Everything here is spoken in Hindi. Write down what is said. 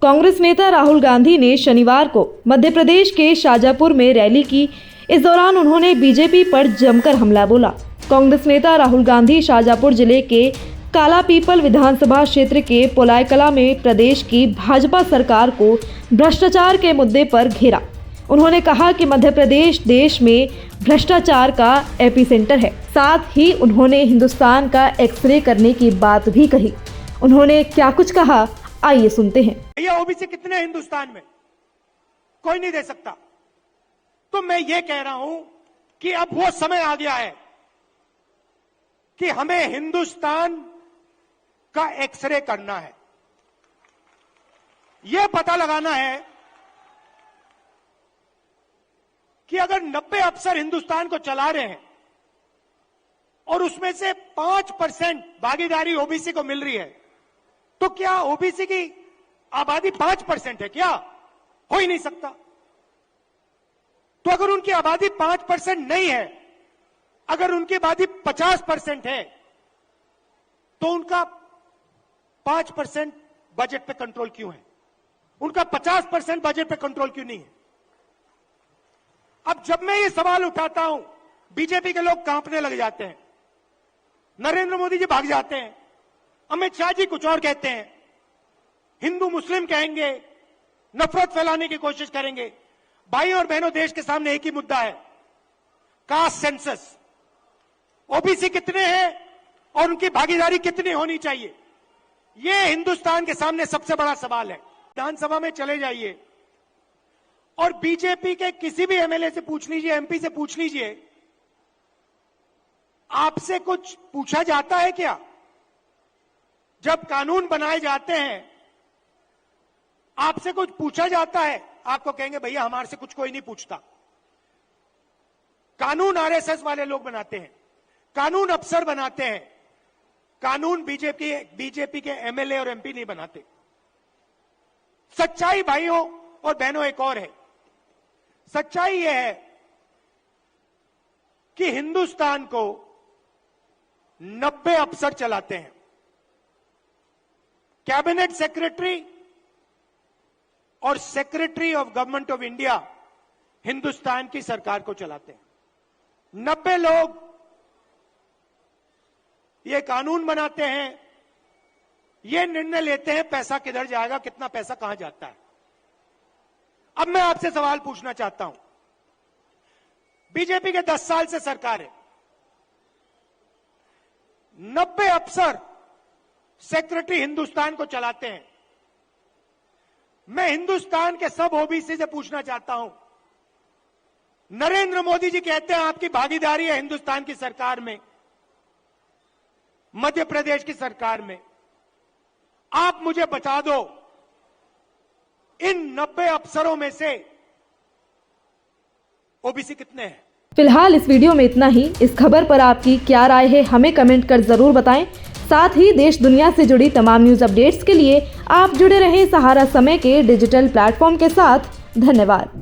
कांग्रेस नेता राहुल गांधी ने शनिवार को मध्य प्रदेश के शाजापुर में रैली की। इस दौरान उन्होंने बीजेपी पर जमकर हमला बोला। कांग्रेस नेता राहुल गांधी शाजापुर जिले के कालापीपल विधानसभा क्षेत्र के पोलायकला में प्रदेश की भाजपा सरकार को भ्रष्टाचार के मुद्दे पर घेरा। उन्होंने कहा कि मध्य प्रदेश देश में भ्रष्टाचार का एपिसेंटर है। साथ ही उन्होंने हिंदुस्तान का एक्सरे करने की बात भी कही। उन्होंने क्या कुछ कहा, आइए सुनते हैं। भैया ओबीसी कितने हिंदुस्तान में? कोई नहीं दे सकता। तो मैं ये कह रहा हूं कि अब वो समय आ गया है कि हमें हिंदुस्तान का एक्सरे करना है। यह पता लगाना है कि अगर 90 अफसर हिंदुस्तान को चला रहे हैं और उसमें से 5% भागीदारी ओबीसी को मिल रही है, तो क्या ओबीसी की आबादी 5% है? क्या हो ही नहीं सकता। तो अगर उनकी आबादी 5% नहीं है, अगर उनकी आबादी 50% है, तो उनका 5% बजट पे कंट्रोल क्यों है? उनका 50% बजट पे कंट्रोल क्यों नहीं है? अब जब मैं ये सवाल उठाता हूं, बीजेपी के लोग कांपने लग जाते हैं, नरेंद्र मोदी जी भाग जाते हैं, अमित शाह जी कुछ और कहते हैं, हिंदू मुस्लिम कहेंगे, नफरत फैलाने की कोशिश करेंगे। भाई और बहनों, देश के सामने एक ही मुद्दा है, कास्ट सेंसस। ओबीसी कितने हैं और उनकी भागीदारी कितनी होनी चाहिए, यह हिंदुस्तान के सामने सबसे बड़ा सवाल है। विधानसभा में चले जाइए और बीजेपी के किसी भी एमएलए से पूछ लीजिए, एमपी से पूछ लीजिए, आपसे कुछ पूछा जाता है क्या? जब कानून बनाए जाते हैं, आपसे कुछ पूछा जाता है? आपको कहेंगे भैया हमारे से कुछ कोई नहीं पूछता। कानून आरएसएस वाले लोग बनाते हैं, कानून अफसर बनाते हैं, कानून बीजेपी के एमएलए और एमपी नहीं बनाते। सच्चाई भाइयों और बहनों एक और है। सच्चाई यह है कि हिंदुस्तान को 90 अफसर चलाते हैं। कैबिनेट सेक्रेटरी और secretary of government of India Hindustan की सरकार को चलाते हैं। 90 लोग ये कानून बनाते हैं, ये निर्णय लेते हैं पैसा किधर जाएगा, कितना पैसा कहां जाता है। अब मैं आपसे सवाल पूछना चाहता हूं, बीजेपी के 10 साल से सरकार है, 90 अफसर सेक्रेटरी हिंदुस्तान को चलाते हैं। मैं हिंदुस्तान के सब ओबीसी से पूछना चाहता हूं, नरेंद्र मोदी जी कहते हैं आपकी भागीदारी है हिंदुस्तान की सरकार में, मध्य प्रदेश की सरकार में। आप मुझे बता दो, इन 90 अफसरों में से ओबीसी कितने हैं? फिलहाल इस वीडियो में इतना ही। इस खबर पर आपकी क्या राय है, हमें कमेंट कर जरूर बताएं। साथ ही देश दुनिया से जुड़ी तमाम न्यूज अपडेट्स के लिए आप जुड़े रहें सहारा समय के डिजिटल प्लेटफॉर्म के साथ। धन्यवाद।